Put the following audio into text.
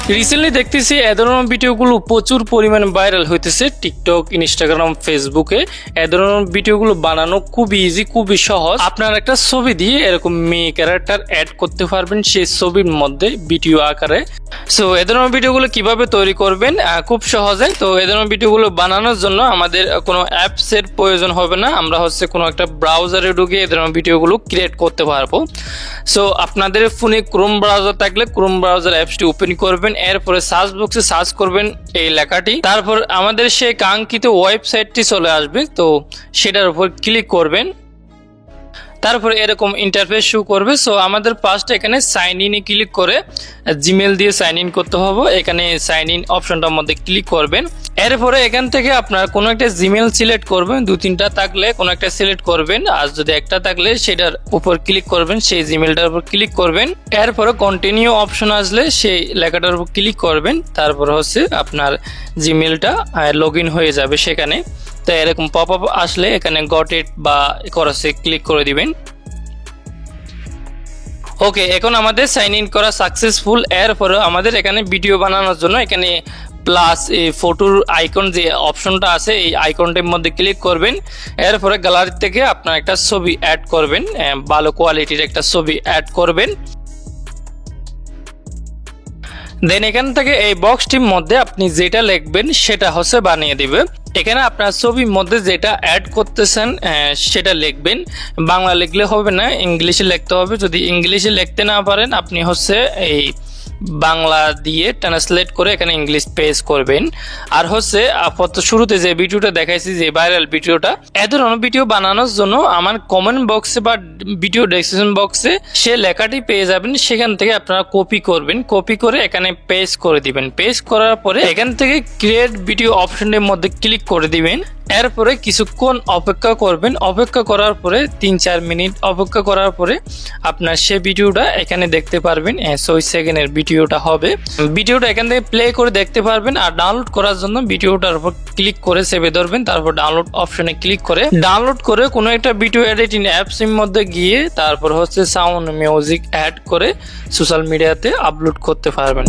Recently দেখতেছি এ ধরনের ভিডিওগুলো প্রচুর পরিমাণে ভাইরাল হইতেছে টিকটক, ইনস্টাগ্রাম, ফেসবুকে। এ ধরনের ভিডিওগুলো বানানো খুবই ইজি, খুবই সহজ। আপনার একটা ছবি দিয়ে এরকম মেয়ে ক্যারেক্টার অ্যাড করতে পারবেন সেই ছবির মধ্যে ভিডিও আকারে। সো এ ধরনের ভিডিওগুলো কিভাবে তৈরি করবেন খুব সহজে। তো এ ধরনের ভিডিওগুলো বানানোর জন্য আমাদের কোনো অ্যাপসের প্রয়োজন হবে না। আমরা কোনো একটা ব্রাউজারে ঢুকে এ ধরনের ভিডিওগুলো ক্রিয়েট করতে পারবো। সো আপনাদের ফোনে ক্রোম ব্রাউজার থাকলে ক্রোম ব্রাউজার অ্যাপসটি ওপেন করবেন, এরপরে সার্চ বক্সে সার্চ করবেন এই লেখাটি, তারপর আমাদের সেই কাঙ্ক্ষিত ওয়েবসাইটটি চলে আসবে। তো সেটার উপর ক্লিক করবেন, তারপরে এরকম ইন্টারফেস শো করবে। সো আমাদের ফার্স্টে এখানে সাইন ইনে ক্লিক করে জিমেল দিয়ে সাইন ইন করতে হবে। এখানে সাইন ইন অপশনটার মধ্যে ক্লিক করবেন, এরপরে এখান থেকে আপনার কোনো একটা জিমেল সিলেক্ট করবেন। 2-3টা থাকলে কোনো একটা সিলেক্ট করবেন, আর যদি একটা থাকলে সেটার উপর ক্লিক করবেন, সেই জিমেলটার উপর ক্লিক করবেন। এরপরে কন্টিনিউ অপশন আসলে সেই লেখাটার উপর ক্লিক করবেন, তারপর আপনার জিমেলটা লগ ইন হয়ে যাবে সেখানে। তো এরকম পপ আপ আসলে এখানে গট ইট বা করসে ক্লিক করে দিবেন। ওকে, এখন আমাদের সাইন ইন করা সাকসেসফুল। এরপরে আমাদের এখানে ভিডিও বানানোর জন্য এখানে প্লাস এই ফটোর আইকন যে অপশনটা আছে এই আইকনটার মধ্যে ক্লিক করবেন। এরপরে গ্যালারি থেকে আপনার একটা ছবি অ্যাড করবেন, ভালো কোয়ালিটির একটা ছবি অ্যাড করবেন। দেন এখান থেকে এই বক্সটির মধ্যে আপনি যেটা লিখবেন সেটা বানিয়ে দিবে। এখানে আপনার ছবির মধ্যে যেটা অ্যাড করতেছেন সেটা লিখবেন। বাংলা লিখলে হবে না, ইংলিশে লিখতে হবে। যদি ইংলিশে লিখতে না পারেন আপনি এই বাংলা দিয়ে ট্রান্সলেট করে এখানে ইংলিশ পেজ করবেন। আর আপাতত শুরুতে যে ভিডিওটা দেখাইছি, যে ভাইরাল ভিডিওটা, এ ধরনের ভিডিও বানানোর জন্য আমার কমেন্ট বক্সে বা ভিডিও ডেসক্রিপশন বক্সে সে লেখাটি পেয়ে যাবেন। সেখান থেকে আপনারা কপি করবেন, কপি করে এখানে পেস্ট করে দিবেন। পেস্ট করার পরে এখান থেকে ক্রিয়েট ভিডিও অপশনের মধ্যে ক্লিক করে দিবেন। এরপরে কিছুক্ষণ অপেক্ষা করবেন। অপেক্ষা করার পরে 3-4 মিনিট অপেক্ষা করার পরে আপনার সে ভিডিওটা এখানে দেখতে পারবেন। 6 সেকেন্ডের ভিডিওটা হবে। ভিডিওটা এখান থেকে প্লে করে দেখতে পারবেন। আর ডাউনলোড করার জন্য ভিডিওটার উপর ক্লিক করে সেভে ধরবেন, তারপর ডাউনলোড অপশনে ক্লিক করে ডাউনলোড করে কোনো একটা ভিডিও এডিটিং অ্যাপসের মধ্যে গিয়ে তারপর সাউন্ড মিউজিক অ্যাড করে সোশ্যাল মিডিয়াতে আপলোড করতে পারবেন।